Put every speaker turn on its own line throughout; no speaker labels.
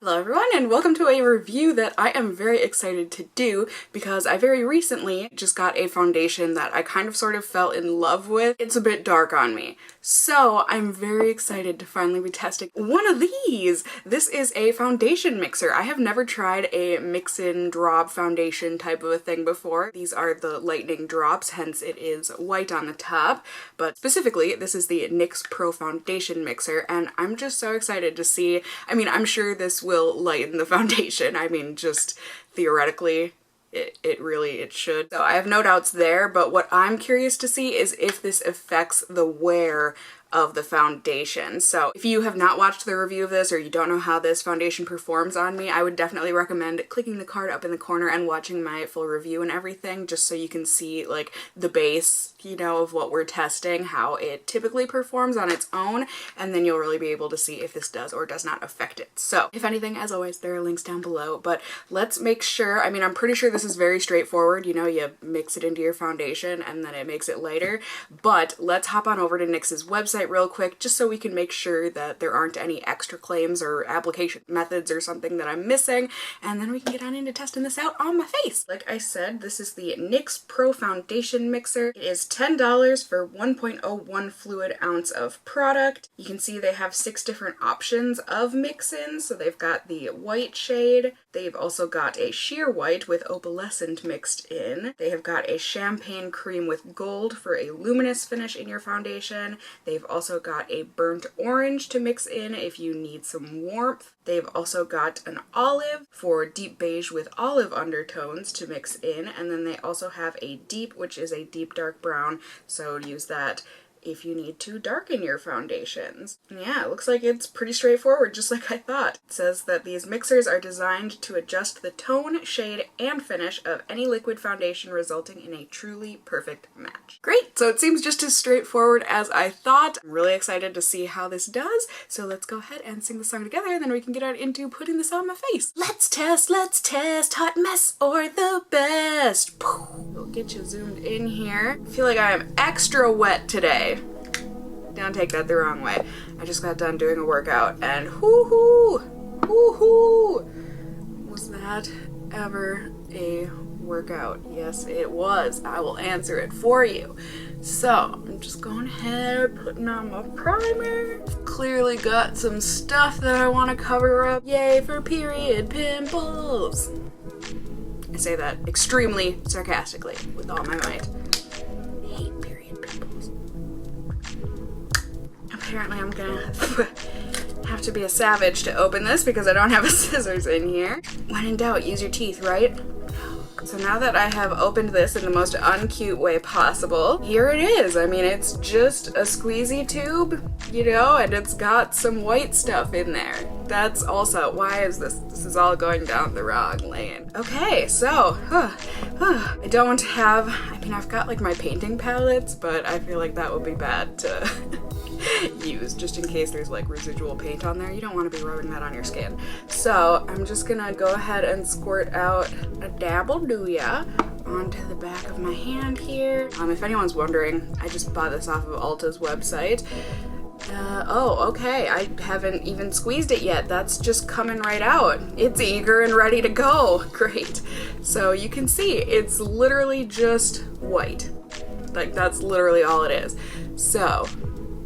Hello everyone and welcome to a review that I am very excited to do because I very recently just got a foundation that I kind of sort of fell in love with. It's a bit dark on me. So I'm very excited to finally be testing one of these. This is a foundation mixer. I have never tried a mix-in drop foundation type of a thing before. These are the lightning drops, hence it is white on the top. But specifically, this is the NYX Pro Foundation Mixer and I'm just so excited to see. I mean, I'm sure this will lighten the foundation. I mean, just theoretically, it should. So I have no doubts there, but what I'm curious to see is if this affects the wear of the foundation. So if you have not watched the review of this or you don't know how this foundation performs on me, I would definitely recommend clicking the card up in the corner and watching my full review and everything, just so you can see like the base, you know, of what we're testing, how it typically performs on its own, and then you'll really be able to see if this does or does not affect it. So if anything, as always, there are links down below, but let's make sure, I mean, I'm pretty sure this is very straightforward, you know, you mix it into your foundation and then it makes it lighter, but let's hop on over to NYX's website real quick just so we can make sure that there aren't any extra claims or application methods or something that I'm missing, and then we can get on into testing this out on my face. Like I said, this is the NYX Pro Foundation Mixer. It is $10 for 1.01 fluid ounce of product. You can see they have 6 different options of mix-ins. So they've got the white shade, they've also got a sheer white with opalescent mixed in, they have got a champagne cream with gold for a luminous finish in your foundation, they've also got a burnt orange to mix in if you need some warmth. They've also got an olive for deep beige with olive undertones to mix in, and then they also have a deep, which is a deep dark brown, so use that if you need to darken your foundations. Yeah, it looks like it's pretty straightforward, just like I thought. It says that these mixers are designed to adjust the tone, shade, and finish of any liquid foundation, resulting in a truly perfect match. Great, so it seems just as straightforward as I thought. I'm really excited to see how this does, so let's go ahead and sing the song together, and then we can get on into putting this on my face. Let's test, hot mess or the best. We'll get you zoomed in here. I feel like I am extra wet today. Don't take that the wrong way. I just got done doing a workout and whoo-hoo! Was that ever a workout? Yes, it was. I will answer it for you. So, I'm just going ahead, putting on my primer. Clearly got some stuff that I want to cover up. Yay for period pimples! I say that extremely sarcastically with all my might. I hate period pimples. Apparently I'm gonna have to be a savage to open this because I don't have a scissors in here. When in doubt, use your teeth, right? So now that I have opened this in the most uncute way possible, here it is. I mean, it's just a squeezy tube, you know, and it's got some white stuff in there. That's also, why is this? This is all going down the wrong lane. Okay, so, I don't have, I mean, I've got like my painting palettes, but I feel like that would be bad to use just in case there's like residual paint on there. You don't want to be rubbing that on your skin. So I'm just gonna go ahead and squirt out a dabble-doo-ya onto the back of my hand here. If anyone's wondering, I just bought this off of Ulta's website. Oh, okay, I haven't even squeezed it yet. That's just coming right out. It's eager and ready to go. Great. So you can see, it's literally just white. Like, that's literally all it is. So,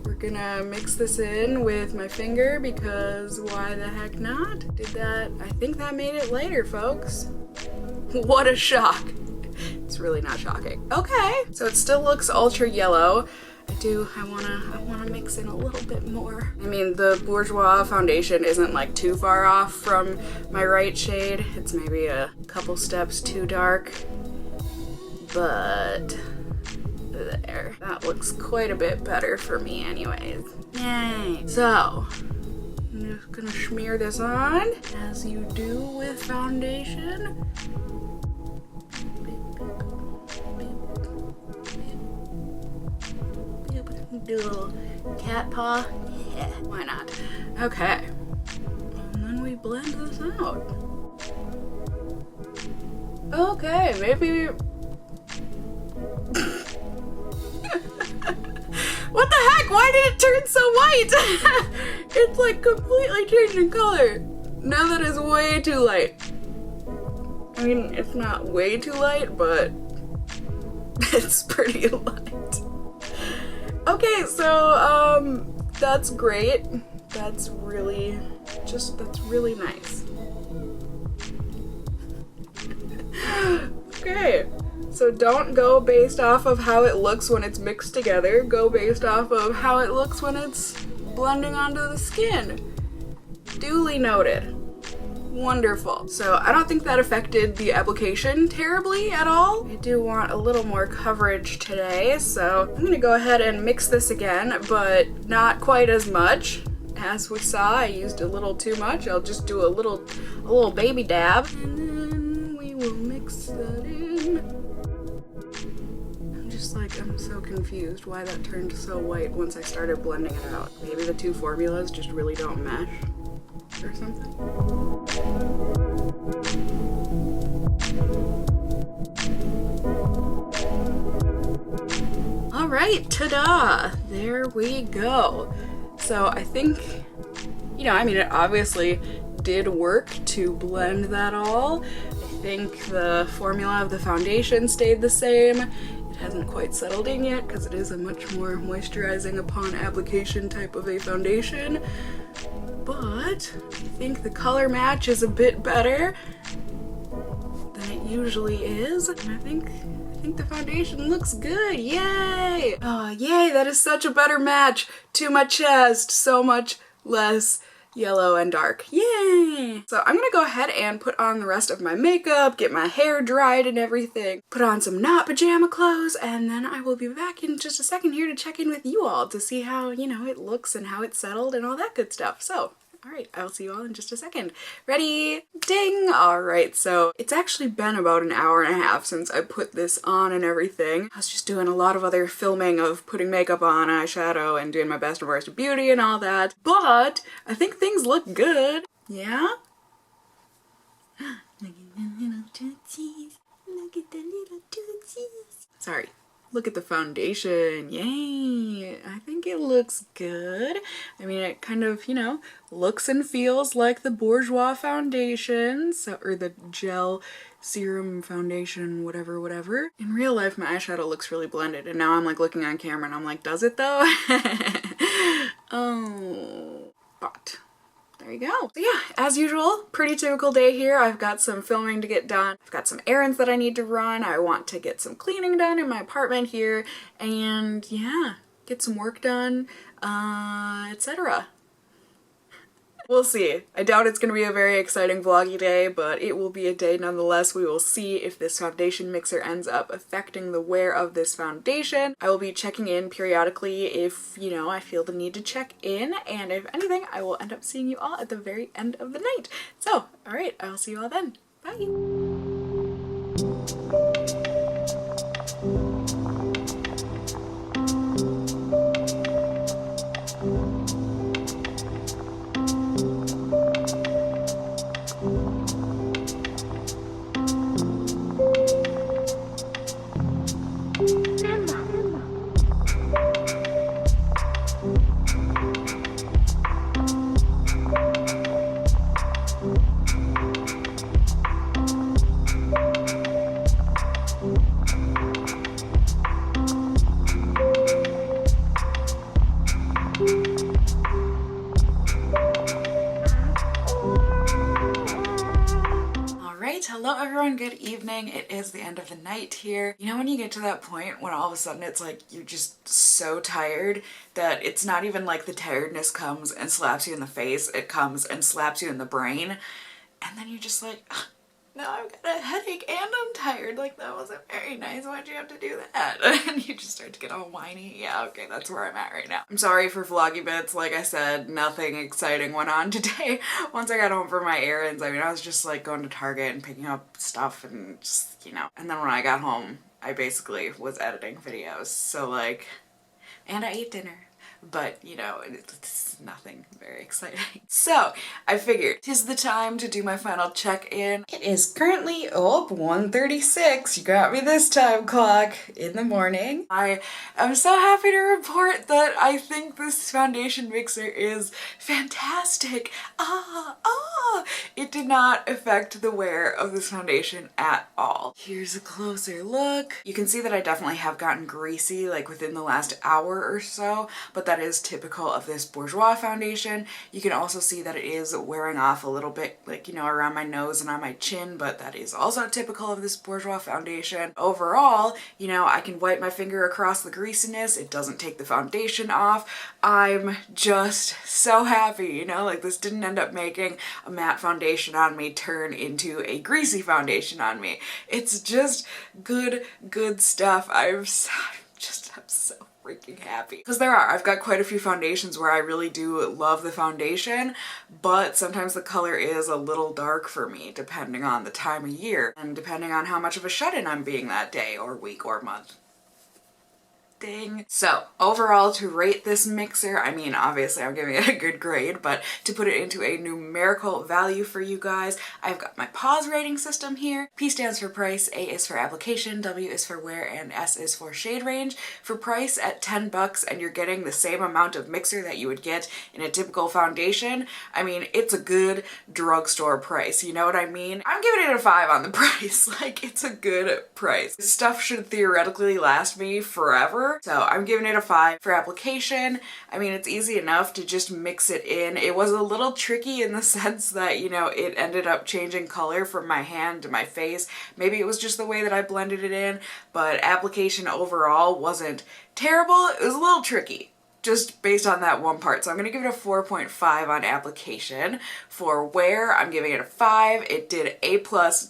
we're gonna mix this in with my finger because why the heck not? I think that made it lighter, folks. What a shock. It's really not shocking. Okay, so it still looks ultra yellow. I wanna mix in a little bit more. I mean, the Bourjois foundation isn't like too far off from my right shade. It's maybe a couple steps too dark, but there. That looks quite a bit better for me anyways. Yay. So, I'm just gonna smear this on, as you do with foundation. Do a little cat paw. Yeah, why not? Okay. And then we blend this out. Okay, maybe... What the heck? Why did it turn so white? It's like completely changing color. No, that is way too light. I mean, it's not way too light, but it's pretty light. Okay, so, that's great. That's really nice. Okay, so don't go based off of how it looks when it's mixed together. Go based off of how it looks when it's blending onto the skin. Duly noted. Wonderful. So I don't think that affected the application terribly at all. I do want a little more coverage today, so I'm gonna go ahead and mix this again, but not quite as much. As we saw, I used a little too much. I'll just do a little baby dab, and then we will mix that in. I'm so confused why that turned so white once I started blending it out. Maybe the two formulas just really don't mesh or something. All right, ta-da! There we go. So I think, you know, I mean, it obviously did work to blend that all. I think the formula of the foundation stayed the same. It hasn't quite settled in yet because it is a much more moisturizing upon application type of a foundation. But I think the color match is a bit better than it usually is. And I think the foundation looks good. Yay! Oh, yay, that is such a better match to my chest. So much less yellow and dark. Yay! So I'm gonna go ahead and put on the rest of my makeup, get my hair dried and everything, put on some not pajama clothes, and then I will be back in just a second here to check in with you all to see how, you know, it looks and how it's settled and all that good stuff. So, alright, I'll see you all in just a second. Ready? Ding! Alright, so it's actually been about an hour and a half since I put this on and everything. I was just doing a lot of other filming of putting makeup on, eyeshadow, and doing my best and worst of beauty and all that, but I think things look good. Yeah? Look at the little tootsies. Look at the little tootsies. Sorry. Look at the foundation. Yay! I think it looks good. I mean, it kind of, you know, looks and feels like the Bourjois foundation, so, or the gel serum foundation, whatever. In real life, my eyeshadow looks really blended, and now I'm like looking on camera and I'm like, does it though? Oh, but there you go. So yeah, as usual, pretty typical day here. I've got some filming to get done. I've got some errands that I need to run. I want to get some cleaning done in my apartment here, and yeah, get some work done, etc. We'll see. I doubt it's going to be a very exciting vloggy day, but it will be a day nonetheless. We will see if this foundation mixer ends up affecting the wear of this foundation. I will be checking in periodically if, you know, I feel the need to check in, and if anything, I will end up seeing you all at the very end of the night. So, alright, I will see you all then. Bye! Hello everyone, good evening. It is the end of the night here. You know when you get to that point when all of a sudden it's like you're just so tired that it's not even like the tiredness comes and slaps you in the face, it comes and slaps you in the brain, and then you're just like, now I've got a headache and I'm tired. Like, that wasn't very nice. Why'd you have to do that? And you just start to get all whiny. Yeah, okay, that's where I'm at right now. I'm sorry for vloggy bits. Like I said, nothing exciting went on today. Once I got home from my errands, I mean, I was just like going to Target and picking up stuff and just, you know. And then when I got home, I basically was editing videos. So like, and I ate dinner. but you know, it's nothing very exciting. So I figured 'tis the time to do my final check-in. It is currently 1:36. You got me this time, clock, in the morning. I am so happy to report that I think this foundation mixer is fantastic. It did not affect the wear of this foundation at all. Here's a closer look. You can see that I definitely have gotten greasy like within the last hour or so, but that is typical of this Bourjois foundation. You can also see that it is wearing off a little bit, like, you know, around my nose and on my chin, but that is also typical of this Bourjois foundation. Overall, you know, I can wipe my finger across the greasiness. It doesn't take the foundation off. I'm just so happy, you know, like this didn't end up making a matte foundation on me turn into a greasy foundation on me. It's just good stuff. I'm so freaking happy. Because I've got quite a few foundations where I really do love the foundation, but sometimes the color is a little dark for me depending on the time of year and depending on how much of a shut-in I'm being that day or week or month. Dang. So overall, to rate this mixer, I mean, obviously I'm giving it a good grade, but to put it into a numerical value for you guys, I've got my pause rating system here. P stands for price, A is for application, W is for wear, and S is for shade range. For price, at 10 bucks and you're getting the same amount of mixer that you would get in a typical foundation, I mean, it's a good drugstore price, you know what I mean? I'm giving it a 5 on the price. Like, it's a good price. This stuff should theoretically last me forever. So I'm giving it a 5. For application, I mean, it's easy enough to just mix it in. It was a little tricky in the sense that, you know, it ended up changing color from my hand to my face. Maybe it was just the way that I blended it in, but application overall wasn't terrible. It was a little tricky, just based on that one part. So I'm gonna give it a 4.5 on application. For wear, I'm giving it a 5. It did A+,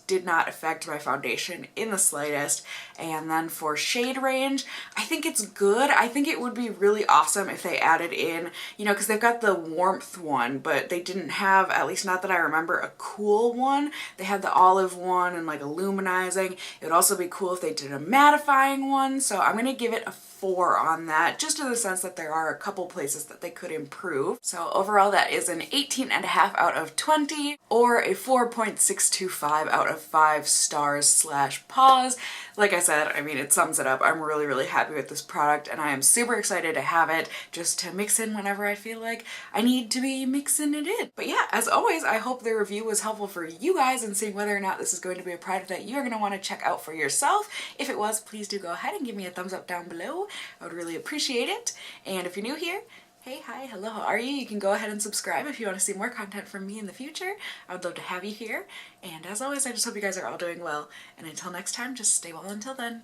did not affect my foundation in the slightest. And then for shade range, I think it's good. I think it would be really awesome if they added in, you know, because they've got the warmth one, but they didn't have, at least not that I remember, a cool one. They had the olive one and like a luminizing. It would also be cool if they did a mattifying one. So I'm gonna give it a 4 on that, just in the sense that there are a couple places that they could improve. So overall, that is an 18.5 out of 20, or a 4.625 out of 5 stars / pause. Like I said, I mean, it sums it up. I'm really happy with this product, and I am super excited to have it just to mix in whenever I feel like I need to be mixing it in. But yeah, as always, I hope the review was helpful for you guys in seeing whether or not this is going to be a product that you're going to want to check out for yourself. If it was, please do go ahead and give me a thumbs up down below. I would really appreciate it. And if you're new here, hey, hi, hello, how are you? You can go ahead and subscribe if you want to see more content from me in the future. I would love to have you here. And as always, I just hope you guys are all doing well. And until next time, just stay well until then.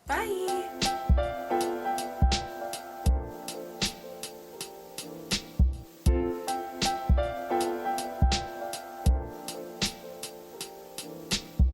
Bye!